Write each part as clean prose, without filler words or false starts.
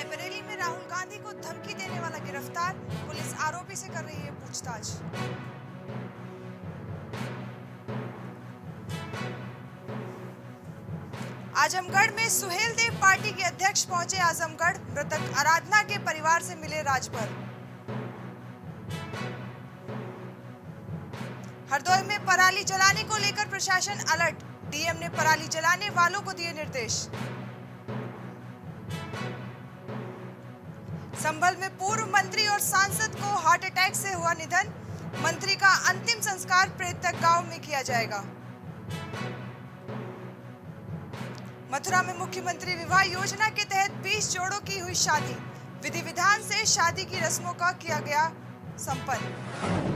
रायबरेली में राहुल गांधी को धमकी देने वाला गिरफ्तार, पुलिस आरोपी से कर रही है पूछताछ। आजमगढ़ में सुहेलदेव पार्टी के अध्यक्ष पहुंचे आजमगढ़, मृतक आराधना के परिवार से मिले राजभर। हरदोई में पराली जलाने को लेकर प्रशासन अलर्ट, डीएम ने पराली जलाने वालों को दिए निर्देश। संभल में पूर्व मंत्री और सांसद को हार्ट अटैक से हुआ निधन, मंत्री का अंतिम संस्कार प्रेतक गांव में किया जाएगा। मथुरा में मुख्यमंत्री विवाह योजना के तहत 20 जोड़ों की हुई शादी, विधि विधान से शादी की रस्मों का किया गया संपन्न।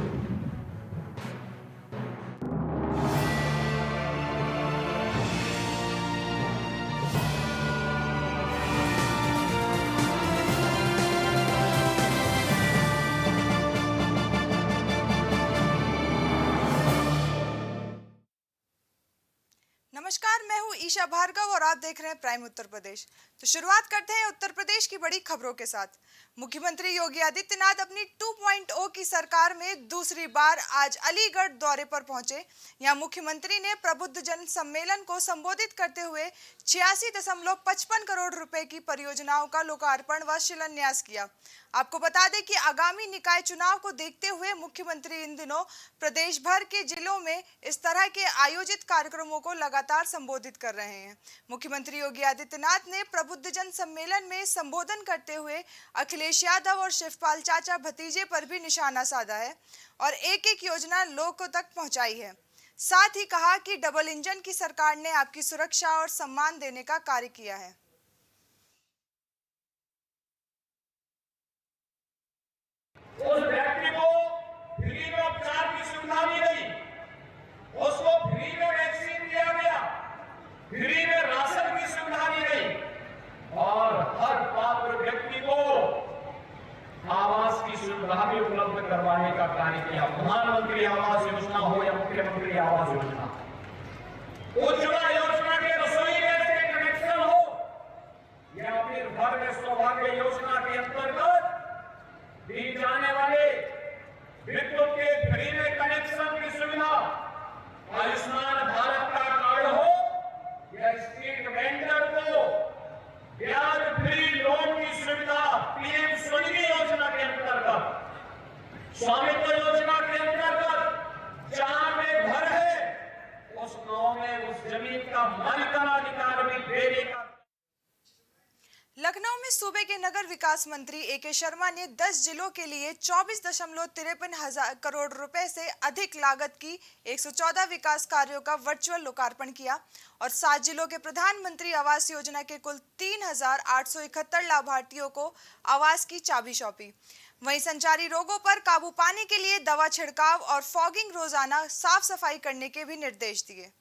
नमस्कार, मैं हूं ईशा भार्गव और आप देख रहे हैं प्राइम उत्तर प्रदेश। तो शुरुआत करते हैं उत्तर प्रदेश की बड़ी खबरों के साथ। मुख्यमंत्री योगी आदित्यनाथ अपनी 2.0 की सरकार में दूसरी बार आज अलीगढ़ दौरे पर पहुंचे। यहां मुख्यमंत्री ने प्रबुद्ध जन सम्मेलन को संबोधित करते हुए 86.55 करोड़ रुपए की परियोजनाओं का लोकार्पण व शिलान्यास किया। आपको बता दें कि आगामी निकाय चुनाव को देखते हुए मुख्यमंत्री इन दिनों प्रदेश भर के जिलों में इस तरह के आयोजित कार्यक्रमों को लगातार संबोधित कर रहे हैं। मुख्यमंत्री योगी आदित्यनाथ ने प्रबुद्ध जन सम्मेलन में संबोधन करते हुए अखिलेश यादव और शिवपाल चाचा भतीजे पर भी निशाना साधा है और एक एक योजना लोगों तक पहुंचाई है। साथ ही कहा कि डबल इंजन की सरकार ने आपकी सुरक्षा और सम्मान देने का कार्य किया है। उस व्यक्ति को फ्री में उपचार की सुविधा दी गई, उसको फ्री में वैक्सीन दिया गया, फ्री में राशन की सुविधा दी गई और हर पात्र व्यक्ति को आवास की सुविधा भी उपलब्ध करवाने का कार्य किया। प्रधानमंत्री आवास योजना हो या मुख्यमंत्री आवास योजना, उज्ज्वला योजना के रसोई गैस के कनेक्शन हो या फिर घर में सौभाग्य योजना के अंतर्गत दी जाने वाले विद्युत के फ्री में कनेक्शन की सुविधा, आयुष्मान भारत का कार्ड हो या स्ट्रीट वेंडर को ब्याज फ्री लोन की सुविधा, पीएम स्वनिधि योजना के अंतर्गत, स्वामित्व योजना के अंतर्गत जहां में घर है उस गांव में उस जमीन का मालिकाना अधिकार भी देने का। लखनऊ में सूबे के नगर विकास मंत्री एके शर्मा ने 10 जिलों के लिए 24.53 करोड़ रुपए से अधिक लागत की 114 विकास कार्यों का वर्चुअल लोकार्पण किया और 7 जिलों के प्रधानमंत्री आवास योजना के कुल 3,871 लाभार्थियों को आवास की चाबी सौंपी। वहीं संचारी रोगों पर काबू पाने के लिए दवा छिड़काव और फॉगिंग, रोजाना साफ सफाई करने के भी निर्देश दिए।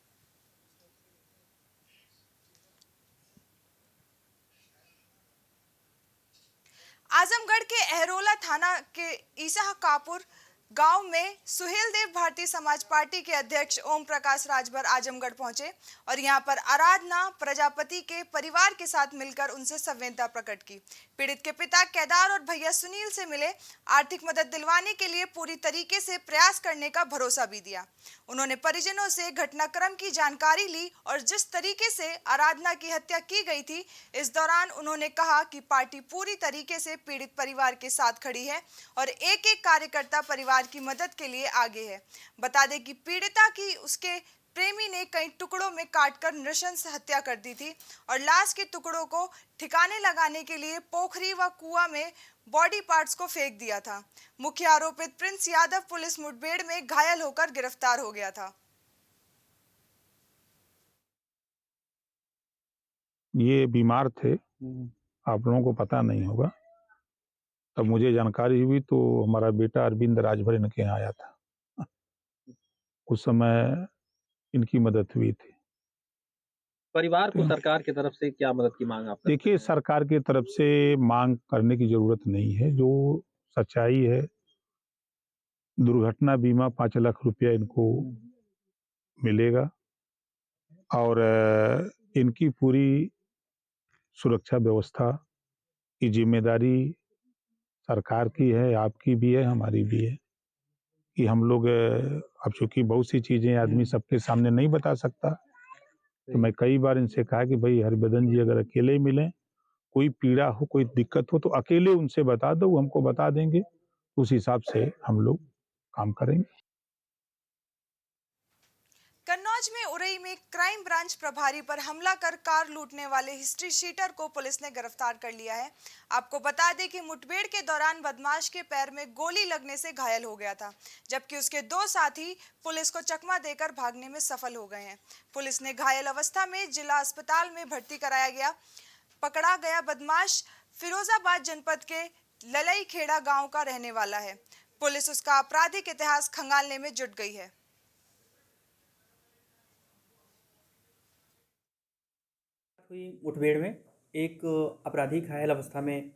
आजमगढ़ के अहरोला थाना के ईसा कापुर गांव में सुहेलदेव भारतीय समाज पार्टी के अध्यक्ष ओम प्रकाश राजभर आजमगढ़ पहुंचे और यहां पर आराधना प्रजापति के परिवार के साथ मिलकर उनसे संवेदना प्रकट की। पीड़ित के पिता केदार और भैया सुनील से मिले, आर्थिक मदद दिलवाने के लिए पूरी तरीके से प्रयास करने का भरोसा भी दिया। उन्होंने परिजनों से घटनाक्रम की जानकारी ली और जिस तरीके से आराधना की हत्या की गई थी, इस दौरान उन्होंने कहा कि पार्टी पूरी तरीके से पीड़ित परिवार के साथ खड़ी है और एक एक कार्यकर्ता परिवार की मदद के लिए आगे है। बता दें कि पीड़िता की उसके प्रेमी ने कई टुकड़ों में काटकर नृशंस हत्या कर दी थी और लाश के टुकड़ों को ठिकाने लगाने के लिए पोखरी व कुआं में बॉडी पार्ट्स को फेंक दिया था। मुख्य आरोपित प्रिंस यादव पुलिस मुठभेड़ में घायल होकर गिरफ्तार हो गया था। ये बीमार थे, आप लोगों को पता नहीं होगा। तब मुझे जानकारी हुई तो हमारा बेटा अरविंद राजभर इनके यहाँ आया था। उस समय इनकी मदद हुई थी। परिवार को सरकार की तरफ से क्या मदद की मांग आप करते हैं? देखिए, सरकार की तरफ से मांग करने की जरूरत नहीं है। जो सच्चाई है, दुर्घटना बीमा 5 लाख रुपया इनको मिलेगा और इनकी पूरी सुरक्षा व्यवस्था की जिम्मेदारी सरकार की है, आपकी भी है, हमारी भी है कि हम लोग अब चूंकि बहुत सी चीजें आदमी सबके सामने नहीं बता सकता, तो मैं कई बार इनसे कहा कि भाई हरिबदन जी अगर अकेले मिलें, कोई पीड़ा हो, कोई दिक्कत हो तो अकेले उनसे बता दो, वो हमको बता देंगे, उस हिसाब से हम लोग काम करेंगे। कन्नौज में उरई में क्राइम ब्रांच प्रभारी पर हमला कर कार लूटने वाले हिस्ट्री शीटर को पुलिस ने गिरफ्तार कर लिया है। आपको बता दें कि मुठभेड़ के दौरान बदमाश के पैर में गोली लगने से घायल हो गया था, जबकि उसके दो साथी पुलिस को चकमा देकर भागने में सफल हो गए हैं। पुलिस ने घायल अवस्था में जिला अस्पताल में भर्ती कराया गया। पकड़ा गया बदमाश फिरोजाबाद जनपद के ललई खेड़ा गाँव का रहने वाला है। पुलिस उसका आपराधिक इतिहास खंगालने में जुट गई है। हुई मुठभेड़ में एक अपराधी घायल अवस्था में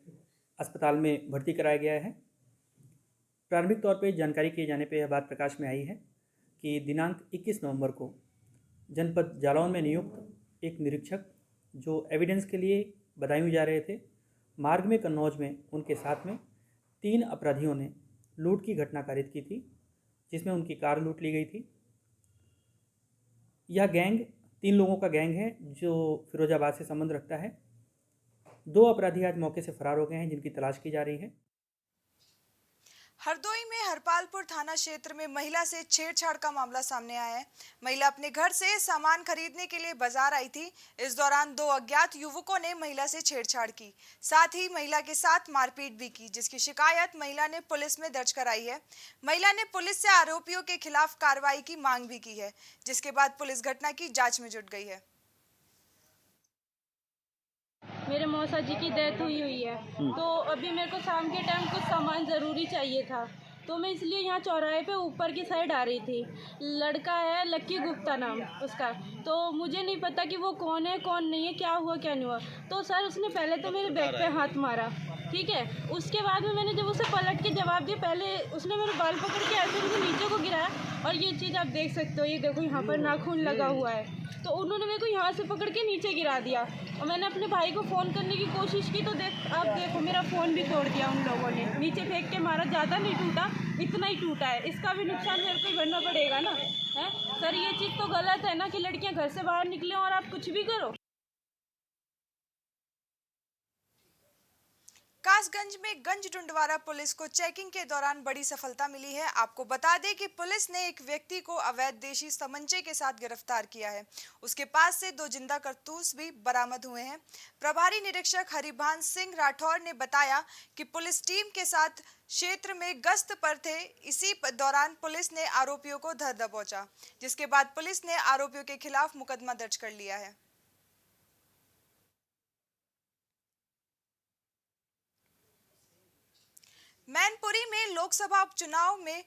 अस्पताल में भर्ती कराया गया है। प्रारंभिक तौर पे जानकारी किए जाने पे यह बात प्रकाश में आई है कि दिनांक 21 नवंबर को जनपद जालौन में नियुक्त एक निरीक्षक जो एविडेंस के लिए बदायूं जा रहे थे, मार्ग में कन्नौज में उनके साथ में 3 अपराधियों ने लूट की घटना कारित की थी, जिसमें उनकी कार लूट ली गई थी। यह गैंग 3 लोगों का गैंग है जो फिरोजाबाद से संबंध रखता है। 2 अपराधी आज मौके से फरार हो गए हैं, जिनकी तलाश की जा रही है। हरदोई में हरपालपुर थाना क्षेत्र में महिला से छेड़छाड़ का मामला सामने आया है। महिला अपने घर से सामान खरीदने के लिए बाजार आई थी। इस दौरान 2 अज्ञात युवकों ने महिला से छेड़छाड़ की, साथ ही महिला के साथ मारपीट भी की, जिसकी शिकायत महिला ने पुलिस में दर्ज कराई है। महिला ने पुलिस से आरोपियों के खिलाफ कार्रवाई की मांग भी की है, जिसके बाद पुलिस घटना की जाँच में जुट गई है। मेरे मौसा जी की डेथ हुई है, तो अभी मेरे को शाम के टाइम कुछ सामान ज़रूरी चाहिए था, तो मैं इसलिए यहाँ चौराहे पे ऊपर की साइड आ रही थी। लड़का है लक्की गुप्ता नाम उसका, तो मुझे नहीं पता कि वो कौन है कौन नहीं है, क्या हुआ क्या नहीं हुआ। तो सर उसने पहले तो मेरे बैग पे हाथ मारा, ठीक है। उसके बाद में मैंने जब उसे पलट के जवाब दिया, पहले उसने मेरे बाल पकड़ के ऐसे मुझे नीचे को गिराया, और ये चीज़ आप देख सकते हो, ये देखो यहाँ पर नाखून लगा हुआ है। तो उन्होंने मेरे को यहाँ से पकड़ के नीचे गिरा दिया, और मैंने अपने भाई को फ़ोन करने की कोशिश की, तो आप देखो मेरा फ़ोन भी तोड़ दिया उन लोगों ने। नीचे फेंक के मारा, ज़्यादा नहीं टूटा, इतना ही टूटा है। इसका भी नुकसान मेरे को भरना पड़ेगा ना, है सर। ये चीज़ तो गलत है ना कि लड़कियां घर से बाहर निकलें और आप कुछ भी करो। कासगंज में गंज डुंडवारा पुलिस को चेकिंग के दौरान बड़ी सफलता मिली है। आपको बता दें कि पुलिस ने एक व्यक्ति को अवैध देशी तमंचे के साथ गिरफ्तार किया है। उसके पास से 2 जिंदा कारतूस भी बरामद हुए हैं। प्रभारी निरीक्षक हरिभान सिंह राठौर ने बताया कि पुलिस टीम के साथ क्षेत्र में गश्त पर थे। इसी दौरान पुलिस ने आरोपियों को धर दबोचा, जिसके बाद पुलिस ने आरोपियों के खिलाफ मुकदमा दर्ज कर लिया है। मैनपुरी में लोकसभा उपचुनाव में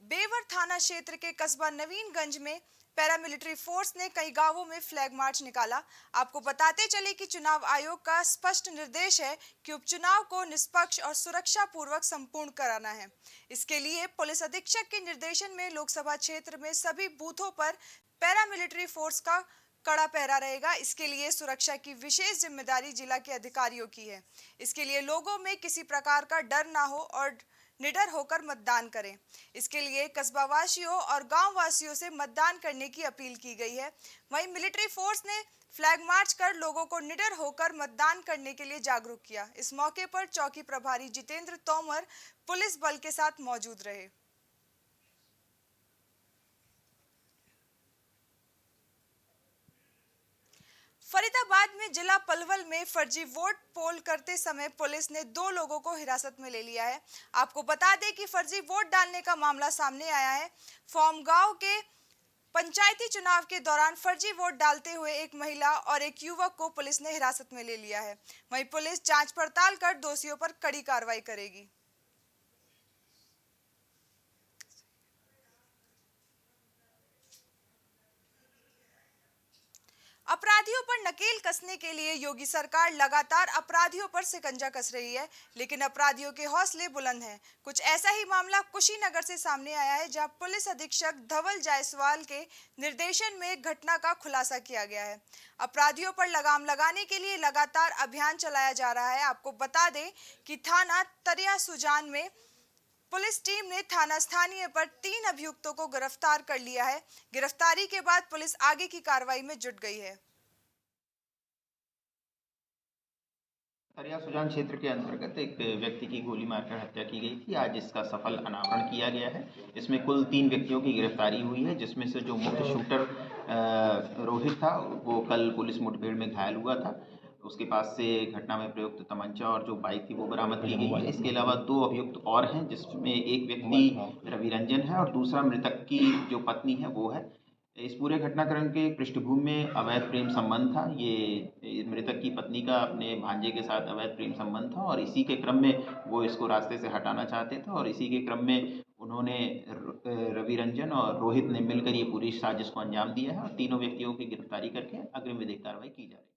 बेवर थाना क्षेत्र के कस्बा नवीनगंज में पैरामिलिट्री फोर्स ने कई गांवों में फ्लैग मार्च निकाला। आपको बताते चले कि चुनाव आयोग का स्पष्ट निर्देश है कि उपचुनाव को निष्पक्ष और सुरक्षा पूर्वक संपूर्ण कराना है। इसके लिए पुलिस अधीक्षक के निर्देशन में लोकसभा क्षेत्र में सभी बूथों पर पैरामिलिट्री फोर्स का कड़ा पहरा रहेगा। इसके लिए सुरक्षा की विशेष जिम्मेदारी जिला के अधिकारियों की है। इसके लिए लोगों में किसी प्रकार का डर ना हो और निडर होकर मतदान करें। इसके लिए कस्बा वासियों और गांव वासियों से मतदान करने की अपील की गई है। वहीं मिलिट्री फोर्स ने फ्लैग मार्च कर लोगों को निडर होकर मतदान करने के लिए जागरूक किया। इस मौके पर चौकी प्रभारी जितेंद्र तोमर पुलिस बल के साथ मौजूद रहे। फरीदाबाद में जिला पलवल में फर्जी वोट पोल करते समय पुलिस ने 2 लोगों को हिरासत में ले लिया है। आपको बता दें कि फर्जी वोट डालने का मामला सामने आया है। फॉर्म गांव के पंचायती चुनाव के दौरान फर्जी वोट डालते हुए एक महिला और एक युवक को पुलिस ने हिरासत में ले लिया है। वहीं पुलिस जांच पड़ताल कर दोषियों पर कड़ी कार्रवाई करेगी। अपराधियों पर नकेल कसने के लिए योगी सरकार लगातार अपराधियों पर शिकंजा कस रही है, लेकिन अपराधियों के हौसले बुलंद हैं। कुछ ऐसा ही मामला कुशीनगर से सामने आया है, जहां पुलिस अधीक्षक धवल जायसवाल के निर्देशन में घटना का खुलासा किया गया है। अपराधियों पर लगाम लगाने के लिए लगातार अभियान चलाया जा रहा है। आपको बता दें कि थाना तरिया सुजान में पुलिस टीम ने थाना स्थानीय पर 3 अभियुक्तों को गिरफ्तार कर लिया है। गिरफ्तारी के बाद पुलिस आगे की कार्रवाई में जुट गई है। तरिया सुजान क्षेत्र के अंतर्गत एक व्यक्ति की गोली मारकर हत्या की गई थी। आज इसका सफल अनावरण किया गया है। इसमें कुल 3 व्यक्तियों की गिरफ्तारी हुई है, जिसमें से जो मुख्य शूटर रोहित था वो कल पुलिस मुठभेड़ में घायल हुआ था। उसके पास से घटना में प्रयुक्त तमंचा और जो बाइक थी वो बरामद की गई है। इसके अलावा 2 अभियुक्त और हैं, जिसमें एक व्यक्ति रवि रंजन है और दूसरा मृतक की जो पत्नी है वो है। इस पूरे घटनाक्रम के पृष्ठभूमि में अवैध प्रेम संबंध था। ये मृतक की पत्नी का अपने भांजे के साथ अवैध प्रेम संबंध था और इसी के क्रम में वो इसको रास्ते से हटाना चाहते थे और इसी के क्रम में उन्होंने रवि रंजन और रोहित ने मिलकर ये पूरी साजिश को अंजाम दिया है और तीनों व्यक्तियों की गिरफ्तारी करके अग्रिम विधिक कार्रवाई की जा रही है।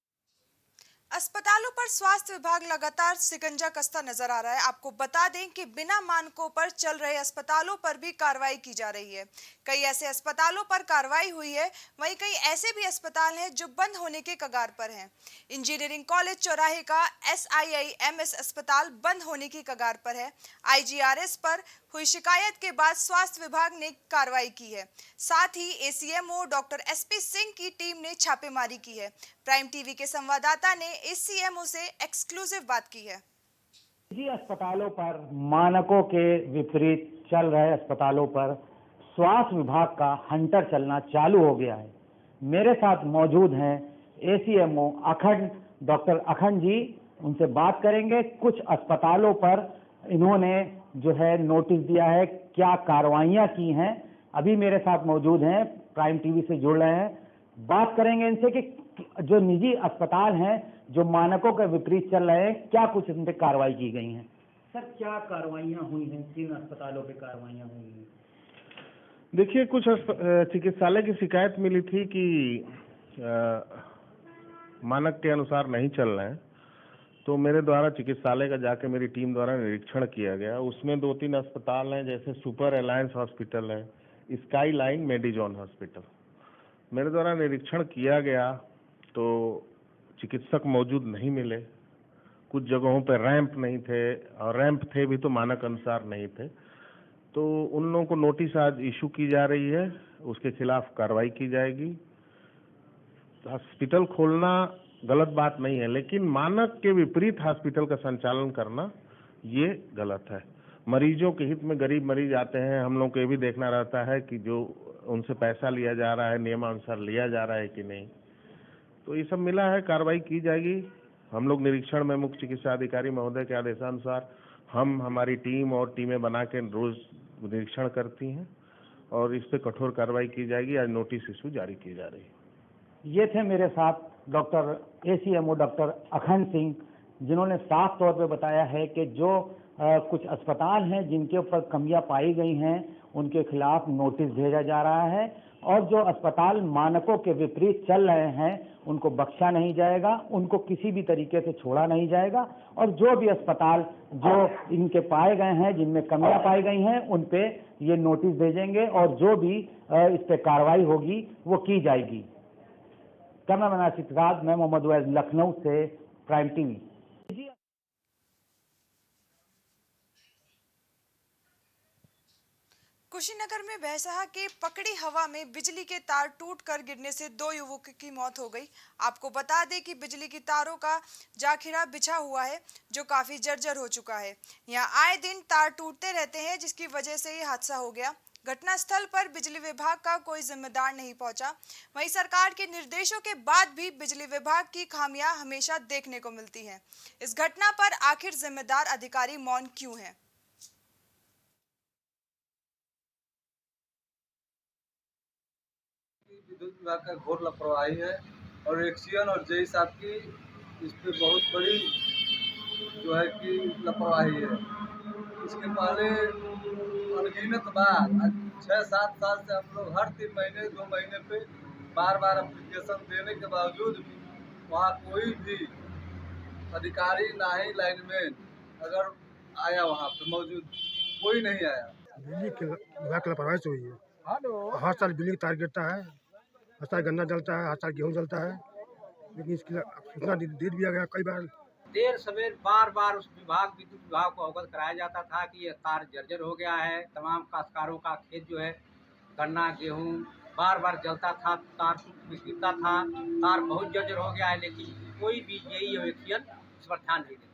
अस्पतालों पर स्वास्थ्य विभाग लगातार शिकंजा कसता नजर आ रहा है। आपको बता दें कि बिना मानकों पर चल रहे अस्पतालों पर भी कार्रवाई की जा रही है। कई ऐसे अस्पतालों पर कार्रवाई हुई है, वहीं कई ऐसे भी अस्पताल हैं जो बंद होने के कगार पर हैं। इंजीनियरिंग कॉलेज चौराहे का SIIMS अस्पताल बंद होने की कगार पर है। IGRS पर हुई शिकायत के बाद स्वास्थ्य विभाग ने कार्रवाई की है। साथ ही ACMO डॉक्टर SP सिंह की टीम ने छापेमारी की है। प्राइम टीवी के संवाददाता ने ACMO से एक्सक्लूसिव बात की है। निजी अस्पतालों पर मानकों के विपरीत चल रहे अस्पतालों पर स्वास्थ्य विभाग का हंटर चलना चालू हो गया है। मेरे साथ मौजूद हैं ACMO अखंड डॉक्टर अखंड जी, उनसे बात करेंगे। कुछ अस्पतालों पर इन्होंने जो है नोटिस दिया है, क्या कार्रवाइयां की हैं। अभी मेरे साथ मौजूद हैं, प्राइम टीवी से जुड़ रहे हैं। बात करेंगे इनसे कि जो निजी अस्पताल हैं जो मानकों के विपरीत चल रहे हैं, क्या कुछ इन पे कार्रवाई की गई हैं। सर, क्या कार्रवाइयां हुई हैं, किन अस्पतालों पे कार्रवाइयां हुई हैं? देखिए, कुछ चिकित्सालय की शिकायत मिली थी कि मानक के अनुसार नहीं चल रहे हैं, तो मेरे द्वारा चिकित्सालय का जाके मेरी टीम द्वारा निरीक्षण किया गया। उसमें 2-3 अस्पताल हैं, जैसे सुपर अलायंस हॉस्पिटल है, स्काई लाइन मेडिजोन हॉस्पिटल। मेरे द्वारा निरीक्षण किया गया तो चिकित्सक मौजूद नहीं मिले। कुछ जगहों पर रैंप नहीं थे और रैंप थे भी तो मानक अनुसार नहीं थे। तो उन लोगों को नोटिस आज इशू की जा रही है, उसके खिलाफ कार्रवाई की जाएगी। हॉस्पिटल खोलना गलत बात नहीं है, लेकिन मानक के विपरीत हॉस्पिटल का संचालन करना ये गलत है। मरीजों के हित में गरीब मरीज आते हैं, हम लोग को ये भी देखना रहता है कि जो उनसे पैसा लिया जा रहा है नियमानुसार लिया जा रहा है कि नहीं। तो ये सब मिला है, कार्रवाई की जाएगी। हम लोग निरीक्षण में मुख्य चिकित्सा अधिकारी महोदय के आदेशानुसार हमारी टीम और टीमें बना के रोज निरीक्षण करती हैं और इस पे कठोर कार्रवाई की जाएगी। आज नोटिस इशू जारी की जा रही है। ये थे मेरे साथ डॉक्टर ACMO डॉक्टर अखंड सिंह, जिन्होंने साफ तौर पे बताया है कि जो कुछ अस्पताल हैं जिनके ऊपर कमियां पाई गई हैं उनके खिलाफ नोटिस भेजा जा रहा है और जो अस्पताल मानकों के विपरीत चल रहे हैं उनको बख्शा नहीं जाएगा, उनको किसी भी तरीके से छोड़ा नहीं जाएगा और जो भी अस्पताल जो इनके पाए गए हैं जिनमें कमियां पाई गई हैं उन पे ये नोटिस भेजेंगे और जो भी इस पे कार्रवाई होगी वो की जाएगी। कैमरामैन आशिक राज, मैं मोहम्मद वैज, लखनऊ से, प्राइम टीवी। कुशीनगर में भैंसहा के पकड़ी हवा में बिजली के तार टूटकर गिरने से 2 युवकों की मौत हो गई। आपको बता दें कि बिजली की तारों का जाखिरा बिछा हुआ है जो काफी जर्जर हो चुका है। यहाँ आए दिन तार टूटते रहते हैं, जिसकी वजह से ये हादसा हो गया। घटनास्थल पर बिजली विभाग का कोई जिम्मेदार नहीं पहुंचा। वहीं सरकार के निर्देशों के बाद भी बिजली विभाग की खामियां हमेशा देखने को मिलती हैं। इस घटना पर आखिर जिम्मेदार अधिकारी मौन क्यों हैं? विद्युत विभाग का घोर लापरवाही है और एक्सीएन और जेई साहब की इस पे बहुत बड़ी जो है कि लापरवाही है। इसके पहले अनगिनत बार 6-7 साल से हम लोग हर 3 महीने 2 महीने पे बार बार एप्लीकेशन देने के बावजूद भी वहाँ कोई भी अधिकारी ना ही लाइनमैन अगर आया वहाँ पे मौजूद कोई नहीं आया। बिजली के विभाग की लापरवाही से हुई है। हर साल बिजली तार गिरता है, हर साल गन्ना जलता है, हर साल गेहूँ जलता है, लेकिन इसकी सूचना दे दिया गया कई बार। देर सवेर बार बार उस विद्युत विभाग को अवगत कराया जाता था कि ये तार जर्जर हो गया है। तमाम काश्तकारों का खेत जो है गन्ना गेहूँ बार बार जलता था, तार गिरता था, तार बहुत जर्जर हो गया है, लेकिन कोई भी यही एक्शन इस पर ध्यान नहीं देता।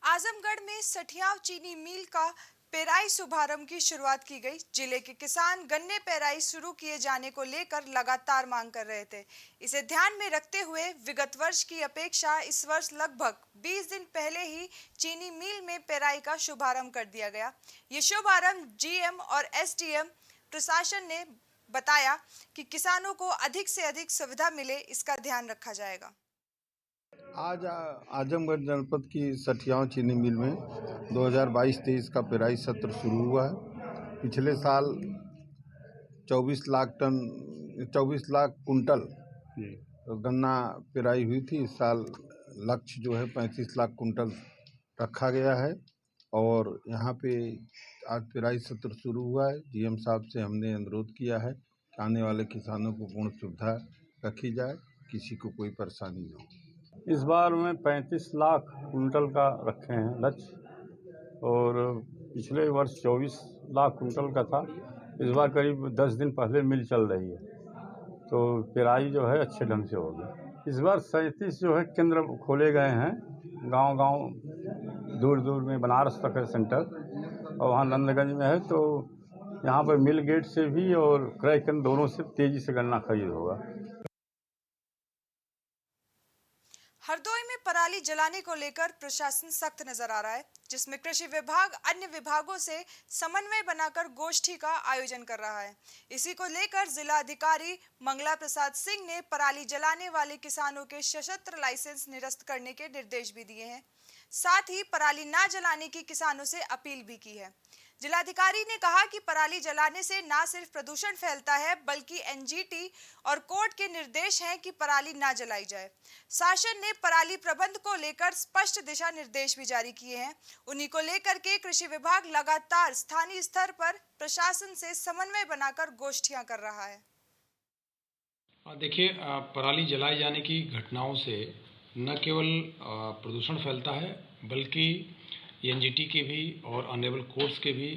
आजमगढ़ में सठियाव चीनी मिल का पेराई शुभारंभ की शुरुआत की गई। जिले के किसान गन्ने पेराई शुरू किए जाने को लेकर लगातार मांग कर रहे थे। इसे ध्यान में रखते हुए विगत वर्ष की अपेक्षा इस वर्ष लगभग 20 दिन पहले ही चीनी मिल में पेराई का शुभारंभ कर दिया गया। ये शुभारंभ जीएम और एसडीएम प्रशासन ने बताया कि किसानों को अधिक से अधिक सुविधा मिले, इसका ध्यान रखा जाएगा। आज आजमगढ़ जनपद की सठियाव चीनी मिल में 2022-23 का पेराई सत्र शुरू हुआ है। पिछले साल 24 लाख कुंटल गन्ना पेराई हुई थी। इस साल लक्ष्य जो है 35 लाख कुंटल रखा गया है और यहाँ पे आज पेराई सत्र शुरू हुआ है। जीएम साहब से हमने अनुरोध किया है कि आने वाले किसानों को पूर्ण सुविधा रखी जाए, किसी को कोई परेशानी न हो। इस बार में 35 लाख कुंटल का रखे हैं लक्ष्य और पिछले वर्ष 24 लाख कुंटल का था। इस बार करीब 10 दिन पहले मिल चल रही है, तो पेराई जो है अच्छे ढंग से होगी। इस बार 37 जो है केंद्र खोले गए हैं, गांव-गांव दूर-दूर में। बनारस तक है सेंटर और वहाँ नंदगंज में है, तो यहाँ पर मिल गेट से भी और क्रय केंद्र दोनों से तेज़ी से गन्ना खरीद होगा। हरदोई में पराली जलाने को लेकर प्रशासन सख्त नजर आ रहा है, जिसमें कृषि विभाग अन्य विभागों से समन्वय बनाकर गोष्ठी का आयोजन कर रहा है। इसी को लेकर जिला अधिकारी मंगला प्रसाद सिंह ने पराली जलाने वाले किसानों के सशस्त्र लाइसेंस निरस्त करने के निर्देश भी दिए हैं। साथ ही पराली ना जलाने की किसानों से अपील भी की है। जिलाधिकारी ने कहा कि पराली जलाने से न सिर्फ प्रदूषण फैलता है, बल्कि एनजीटी और कोर्ट के निर्देश हैं कि पराली ना जलाई जाए। शासन ने पराली प्रबंध को लेकर स्पष्ट दिशा निर्देश भी जारी किए हैं। उन्हीं को लेकर के कृषि विभाग लगातार स्थानीय स्तर पर प्रशासन से समन्वय बनाकर गोष्ठियां कर रहा है। देखिए, पराली जलाए जाने की घटनाओं से न केवल प्रदूषण फैलता है, बल्कि एनजीटी के भी और ऑनरेबल कोर्ट्स के भी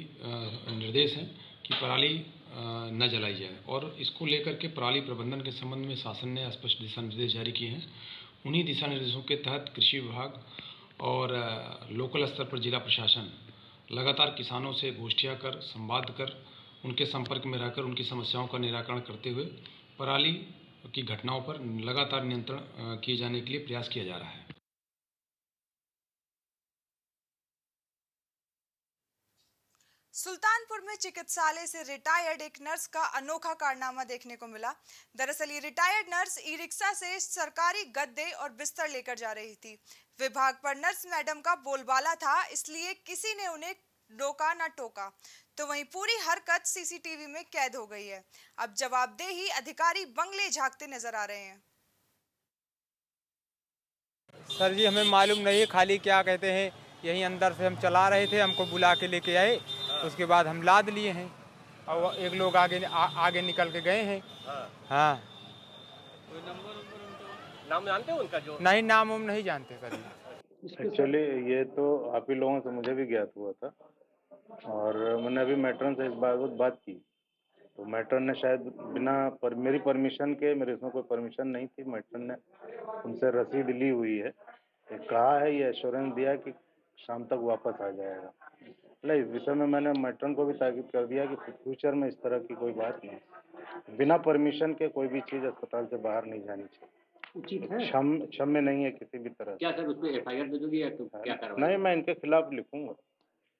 निर्देश हैं कि पराली न जलाई जाए। और इसको लेकर के पराली प्रबंधन के संबंध में शासन ने स्पष्ट दिशा निर्देश जारी किए हैं। उन्हीं दिशा निर्देशों के तहत कृषि विभाग और लोकल स्तर पर जिला प्रशासन लगातार किसानों से गोष्ठियाँ कर, संवाद कर, उनके संपर्क में रहकर उनकी समस्याओं का निराकरण करते हुए पराली की घटनाओं पर लगातार नियंत्रण किए जाने के लिए प्रयास किया जा रहा है। सुल्तानपुर में चिकित्सालय से रिटायर्ड एक नर्स का अनोखा कारनामा देखने को मिला। दरअसल ये रिटायर्ड नर्स ई रिक्शा से सरकारी गद्दे और बिस्तर लेकर जा रही थी। विभाग पर नर्स मैडम का बोलबाला था, इसलिए किसी ने उन्हें रोका ना टोका, तो वहीं पूरी हरकत सीसीटीवी में कैद हो गई है। अब जवाबदेही अधिकारी बंगले झांकते नजर आ रहे हैं। सर जी, हमें मालूम नहीं है, खाली क्या कहते हैं यहीं अंदर से हम चला रहे थे, हमको बुला के लेके आए, उसके बाद हम लाद लिए हैं और एक लोग आगे निकल के गए हैं। हाँ, नाम जानते हैं उनका? जो नहीं, नाम हम नहीं जानते सर। एक्चुअली ये तो आप ही लोगों से मुझे भी ज्ञात हुआ था और मैंने अभी मैट्रन से इस बात की, तो मैट्रन ने शायद मेरी परमिशन के, मेरे इसमें कोई परमिशन नहीं थी, मैट्रन ने उनसे रसीद ली हुई है, कहा है, ये एश्योरेंस दिया कि शाम तक वापस आ जाएगा। नहीं, इस विषय में मैंने मैट्रन को भी ताकीद कर दिया कि फ्यूचर में इस तरह की कोई बात नहीं, बिना परमिशन के कोई भी चीज़ अस्पताल से बाहर नहीं जानी चाहिए। उचित है, क्षम्य नहीं है किसी भी तरह। क्या सर उस पर एफआईआर दे दोगे या तो क्या कार्रवाई? नहीं, मैं इनके खिलाफ लिखूंगा,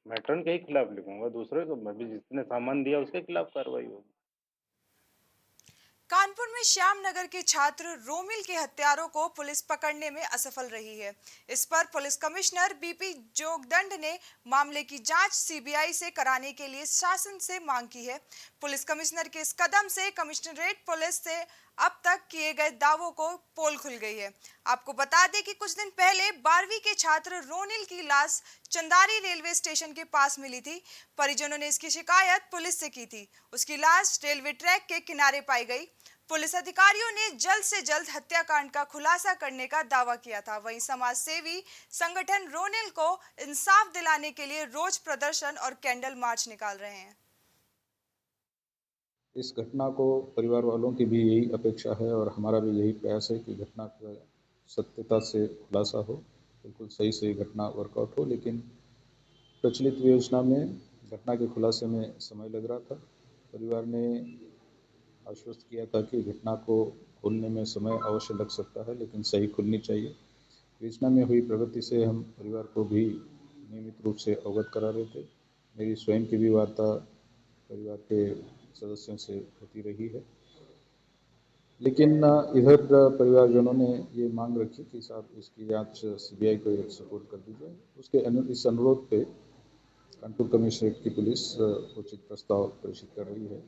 मैट्रन के ही खिलाफ लिखूंगा, दूसरे को मैं भी जिसने सामान दिया उसके खिलाफ कार्रवाई होगी। कानपुर में श्यामनगर के छात्र रोमिल के हत्यारों को पुलिस पकड़ने में असफल रही है। इस पर पुलिस कमिश्नर बीपी जोगदंड ने मामले की जांच सीबीआई से कराने के लिए शासन से मांग की है। पुलिस कमिश्नर के इस कदम से कमिश्नरेट पुलिस से अब तक किए गए दावों को पोल खुल गई है। आपको बता दें कि कुछ दिन पहले 12वीं के छात्र रोनिल की लाश चंदारी रेलवे स्टेशन के पास मिली थी। परिजनों ने इसकी शिकायत पुलिस से की थी। उसकी लाश रेलवे ट्रैक के किनारे पाई गई। पुलिस अधिकारियों ने जल्द से जल्द हत्याकांड का खुलासा करने का दावा किया था। वहीं समाज सेवी संगठन रोनिल को इंसाफ दिलाने के लिए रोज प्रदर्शन और कैंडल मार्च निकाल रहे हैं। इस घटना को परिवार वालों की भी यही अपेक्षा है और हमारा भी यही प्रयास है कि घटना का सत्यता से खुलासा हो, बिल्कुल सही घटना वर्कआउट हो। लेकिन प्रचलित योजना में घटना के खुलासे में समय लग रहा था। परिवार ने आश्वस्त किया था कि घटना को खोलने में समय अवश्य लग सकता है, लेकिन सही खुलनी चाहिए। योजना में हुई प्रगति से हम परिवार को भी नियमित रूप से अवगत करा रहे थे। मेरी स्वयं की भी वार्ता परिवार के सदस्यों से होती रही है, लेकिन इधर परिवारजनों ने ये मांग रखी कि साहब इसकी जांच सीबीआई को सपोर्ट कर दी जाए। इस अनुरोध पे कानपुर कमिश्नरेट की पुलिस उचित प्रस्ताव प्रेषित कर रही है,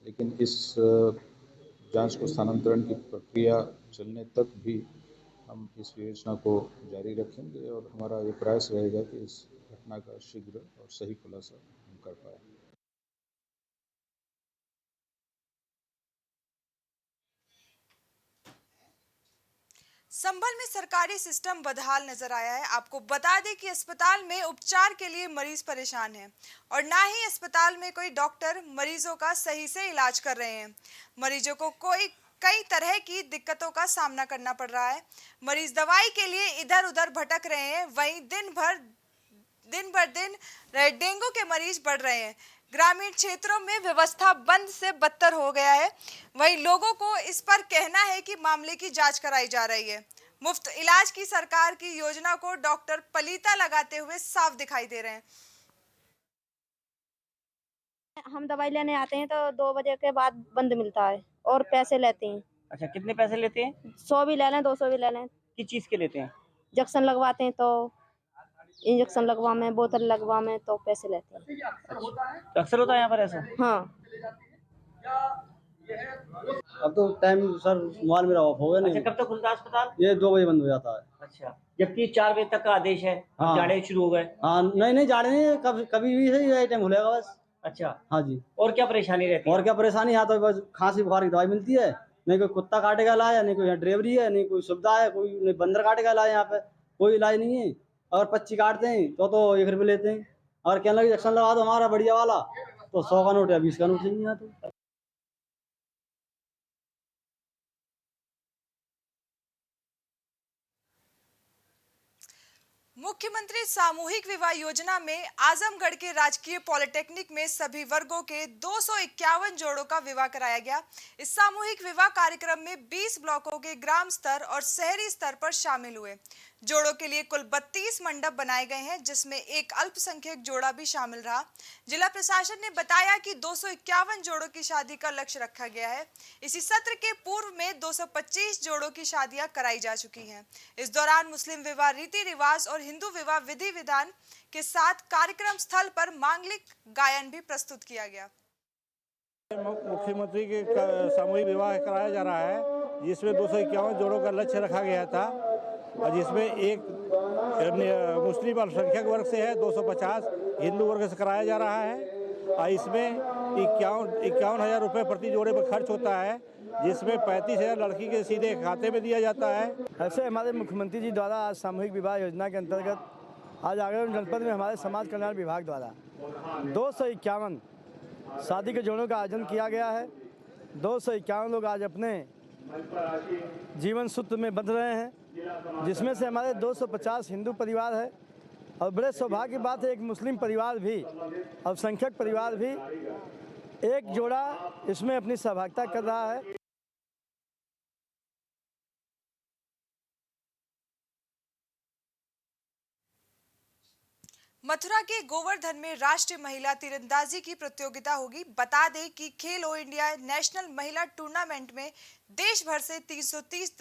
लेकिन इस जांच को स्थानांतरण की प्रक्रिया चलने तक भी हम इस योजना को जारी रखेंगे और हमारा ये प्रयास रहेगा कि इस घटना का शीघ्र और सही खुलासा हम कर पाएँ। संभल में सरकारी सिस्टम बदहाल नजर आया है। आपको बता दें कि अस्पताल में उपचार के लिए मरीज परेशान हैं और ना ही अस्पताल में कोई डॉक्टर मरीजों का सही से इलाज कर रहे हैं। मरीजों को कई तरह की दिक्कतों का सामना करना पड़ रहा है। मरीज दवाई के लिए इधर उधर भटक रहे हैं। वहीं दिन भर डेंगू के मरीज बढ़ रहे हैं। ग्रामीण क्षेत्रों में व्यवस्था बंद से बदतर हो गया है। वहीं लोगों को इस पर कहना है कि मामले की जांच कराई जा रही है। मुफ्त इलाज की सरकार की योजना को डॉक्टर पलीता लगाते हुए साफ दिखाई दे रहे हैं। हम दवाई लेने आते हैं तो 2 बजे के बाद बंद मिलता है और पैसे लेते हैं। अच्छा, कितने पैसे लेते हैं? 100 भी ले लें, 200 भी ले लें। किस चीज के लेते हैं? इंजेक्शन लगवाते हैं तो इंजेक्शन लगवा में, बोतल लगवा में तो पैसे लेते हैं। तो अक्सर होता है यहाँ पर ऐसा? हाँ। अब तो टाइम सर मोबाइल मेरा ऑफ हो गया। नहीं, अच्छा, कब तक खुलता है अस्पताल? ये 2 बजे बंद हो जाता है। अच्छा, जबकि 4 बजे तक का आदेश है। हाँ। जाड़े शुरू हो गए। हाँ, नहीं जाड़े नहीं, कभी भी सही यही टाइम खुलेगा बस। अच्छा, हाँ जी। और क्या परेशानी रहती है? और क्या परेशानी? यहाँ तो बस खांसी बुखार की दवाई मिलती है। नहीं कोई कुत्ता काटेगा लाया, नहीं कोई यहाँ ड्राइवरी है, नहीं कोई सुविधा है, कोई नहीं बंदर काटेगा लाया। यहाँ पे कोई इलाज नहीं है। अगर 25 काटते हैं तो 1 रुपये लेते हैं। अगर कहने लगे इंजेक्शन लगा दो हमारा बढ़िया वाला, तो 100 का नोट या 20 का नोट चाहिए यहाँ तो। मुख्यमंत्री सामूहिक विवाह योजना में आजमगढ़ के राजकीय पॉलिटेक्निक में सभी वर्गों के 251 जोड़ों का विवाह कराया गया। इस सामूहिक विवाह कार्यक्रम में 20 ब्लॉकों के ग्राम स्तर और शहरी स्तर पर शामिल हुए। जोड़ों के लिए कुल 32 मंडप बनाए गए हैं, जिसमें एक अल्पसंख्यक जोड़ा भी शामिल रहा। जिला प्रशासन ने बताया कि 251 जोड़ों की शादी का लक्ष्य रखा गया है। इसी सत्र के पूर्व में 225 जोड़ों की शादियां कराई जा चुकी हैं। इस दौरान मुस्लिम विवाह रीति रिवाज और हिंदू विवाह विधि विधान के साथ कार्यक्रम स्थल पर मांगलिक गायन भी प्रस्तुत किया गया। मुख्यमंत्री के सामूहिक विवाह कराया जा रहा है, जिसमें 251 जोड़ों का लक्ष्य रखा गया था और जिसमें एक मुस्लिम अल्पसंख्यक वर्ग से है, 250 हिंदू वर्ग से कराया जा रहा है और इसमें 51,000 रुपये प्रति जोड़े पर खर्च होता है, जिसमें 35,000 लड़की के सीधे खाते में दिया जाता है। ऐसे हमारे मुख्यमंत्री जी द्वारा आज सामूहिक विवाह योजना के अंतर्गत आज आगरा जनपद में हमारे समाज कल्याण विभाग द्वारा 251 शादी के जोड़ों का आयोजन किया गया है। 251 लोग आज अपने जीवन सूत्र में बंध रहे हैं, जिसमें से हमारे 250 हिंदू परिवार है और बड़े सौभाग्य की बात है एक मुस्लिम परिवार भी, अल्पसंख्यक परिवार भी एक जोड़ा इसमें अपनी सहभागिता कर रहा है। मथुरा के गोवर्धन में राष्ट्रीय महिला तीरंदाजी की प्रतियोगिता होगी। बता दें कि खेलो इंडिया नेशनल महिला टूर्नामेंट में देश भर से 330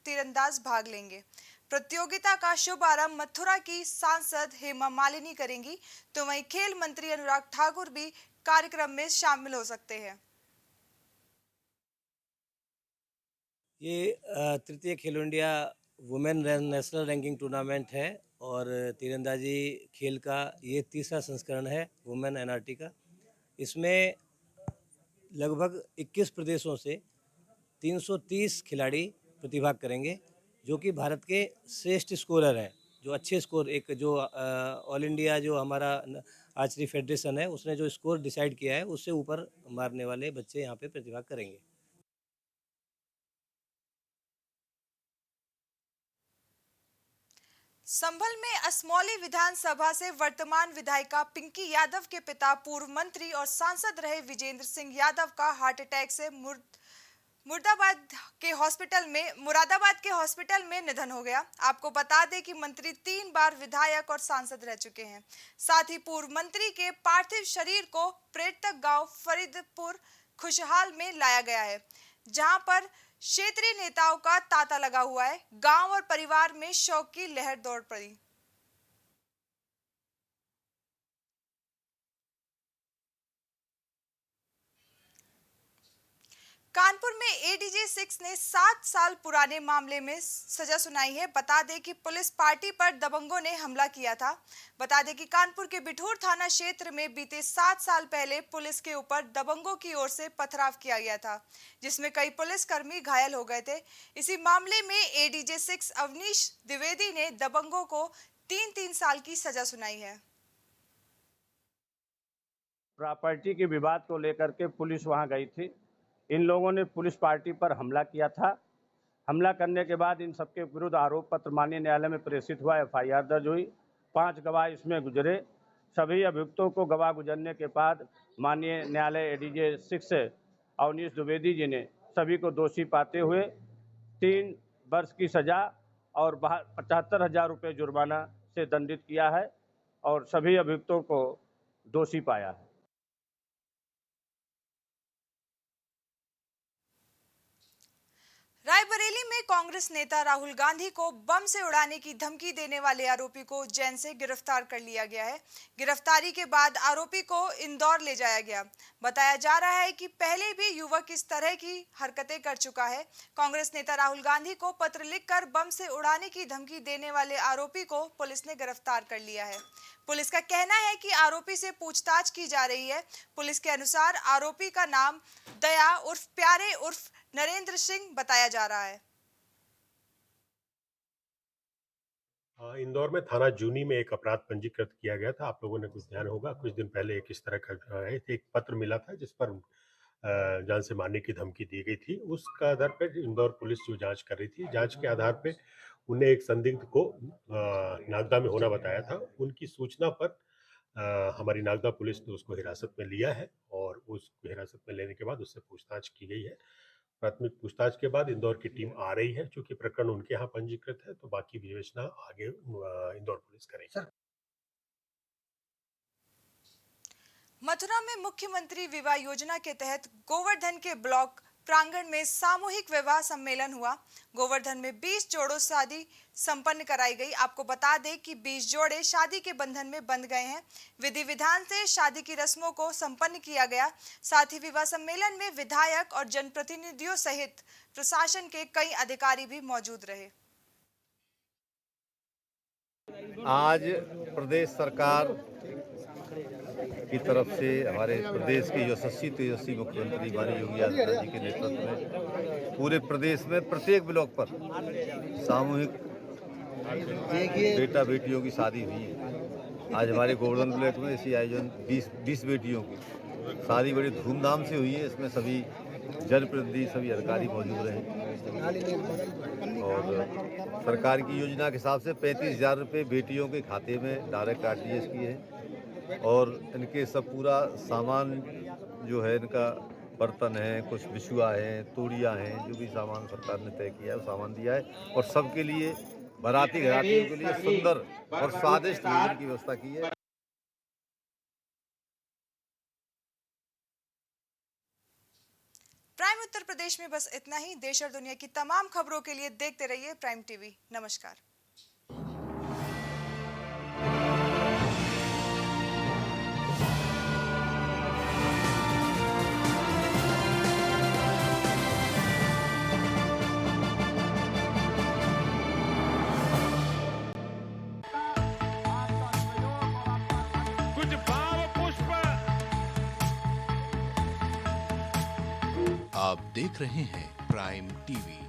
तीरंदाज भाग लेंगे। प्रतियोगिता का शुभारंभ मथुरा की सांसद हेमा मालिनी करेंगी, तो वहीं खेल मंत्री अनुराग ठाकुर भी कार्यक्रम में शामिल हो सकते हैं। ये तृतीय खेलो India women national ranking tournament है और तीरंदाजी खेल का ये तीसरा संस्करण है वुमेन एनआरटी का। इसमें लगभग 21 प्रदेशों से 330 खिलाड़ी प्रतिभाग करेंगे, जो कि भारत के श्रेष्ठ स्कोरर हैं। जो अच्छे स्कोर, एक जो ऑल इंडिया जो हमारा आर्चरी फेडरेशन है उसने जो स्कोर डिसाइड किया है उससे ऊपर मारने वाले बच्चे यहाँ पे प्रतिभाग करेंगे। संभल में असमौली विधानसभा से वर्तमान विधायिका पिंकी यादव के पिता पूर्व मंत्री और सांसद रहे विजेंद्र सिंह यादव का हार्ट अटैक से मुरादाबाद के हॉस्पिटल में निधन हो गया। आपको बता दें कि मंत्री 3 बार विधायक और सांसद रह चुके हैं। साथ ही पूर्व मंत्री के पार्थिव शरीर को प्रेतक गांव फरीदपुर खुशहाल में लाया गया है, जहां पर क्षेत्रीय नेताओं का तांता लगा हुआ है। गांव और परिवार में शोक की लहर दौड़ पड़ी। कानपुर में एडीजे 6 ने 7 साल पुराने मामले में सजा सुनाई है। बता दें कि पुलिस पार्टी पर दबंगों ने हमला किया था। बता दें कि कानपुर के बिठूर थाना क्षेत्र में बीते 7 साल पहले पुलिस के ऊपर दबंगों की ओर से पथराव किया गया था, जिसमें कई पुलिसकर्मी घायल हो गए थे। इसी मामले में एडीजे 6 अवनीश द्विवेदी ने दबंगों को 3-3 साल की सजा सुनाई है। प्रॉपर्टी के विवाद को लेकर के पुलिस वहां गई थी। इन लोगों ने पुलिस पार्टी पर हमला किया था। हमला करने के बाद इन सबके विरुद्ध आरोप पत्र माननीय न्यायालय में प्रेषित हुआ, एफआईआर दर्ज हुई। 5 गवाह इसमें गुजरे। सभी अभियुक्तों को गवाह गुजरने के बाद माननीय न्यायालय एडीजे 6 अवनीश द्विवेदी जी ने सभी को दोषी पाते हुए 3 वर्ष की सजा और 75,000 रुपये जुर्माना से दंडित किया है और सभी अभियुक्तों को दोषी पाया है। रायबरेली में कांग्रेस नेता राहुल गांधी को बम से उड़ाने की धमकी देने वाले आरोपी को उज्जैन से गिरफ्तार कर लिया गया है। गिरफ्तारी के बाद आरोपी को इंदौर ले जाया गया। बताया जा रहा है कि पहले भी युवक इस तरह की हरकतें कर चुका है। कांग्रेस नेता राहुल गांधी को पत्र लिखकर बम से उड़ाने की धमकी देने वाले आरोपी को पुलिस ने गिरफ्तार कर लिया है। पुलिस का कहना है कि आरोपी से पूछताछ की जा रही है। पुलिस के अनुसार आरोपी का नाम दया उर्फ प्यारे उर्फ नरेंद्र सिंह बताया जा रहा है। इंदौर में थाना जूनी में एक अपराध पंजीकृत किया गया था। आप लोगों ने कुछ ध्यान होगा, कुछ दिन पहले एक इस तरह का एक पत्र मिला था जिस पर जान से मारने की धमकी दी गई थी। उसका आधार पर इंदौर पुलिस जो जांच कर रही थी, जांच के आधार पे उन्हें एक संदिग्ध को नागदा में होना बताया था। उनकी सूचना पर हमारी नागदा पुलिस ने उसको हिरासत में लिया है और उसको हिरासत में लेने के बाद उससे पूछताछ की गई है। प्राथमिक पूछताछ के बाद इंदौर की टीम आ रही है। चूंकि प्रकरण उनके यहाँ पंजीकृत है तो बाकी विवेचना आगे इंदौर पुलिस करेगी। मथुरा में मुख्यमंत्री विवाह योजना के तहत गोवर्धन के ब्लॉक प्रांगण में सामूहिक विवाह सम्मेलन हुआ। गोवर्धन में 20 जोड़ों शादी संपन्न कराई गई। आपको बता दें कि 20 जोड़े शादी के बंधन में बंध गए हैं। विधि विधान से शादी की रस्मों को संपन्न किया गया। साथ ही विवाह सम्मेलन में विधायक और जनप्रतिनिधियों सहित प्रशासन के कई अधिकारी भी मौजूद रहे। आज प्रदेश सरकार की तरफ से हमारे प्रदेश के यशस्वी तेजस्वी मुख्यमंत्री माननीय योगी आदित्यनाथ जी के नेतृत्व में पूरे प्रदेश में प्रत्येक ब्लॉक पर सामूहिक बेटा बेटियों की शादी हुई है। आज हमारे गोवर्धन ब्लॉक में इसी आयोजन 20 बेटियों की शादी बड़ी धूमधाम से हुई है। इसमें सभी जनप्रतिनिधि, सभी अधिकारी मौजूद रहे और सरकार की योजना के हिसाब से 35,000 रुपये बेटियों के खाते में डायरेक्ट आरटीजीएस किए हैं और इनके सब पूरा सामान जो है, इनका बर्तन है, कुछ बिछुआ है, तोड़ियाँ हैं, जो भी सामान सरकार ने तय किया है वो सामान दिया है और सबके लिए बाराती घरातियों के लिए सुंदर और स्वादिष्ट भोजन की व्यवस्था की है। उत्तर प्रदेश में बस इतना ही। देश और दुनिया की तमाम खबरों के लिए देखते रहिए प्राइम टीवी। नमस्कार। कुछ भाव पुष्प। आप देख रहे हैं प्राइम टीवी।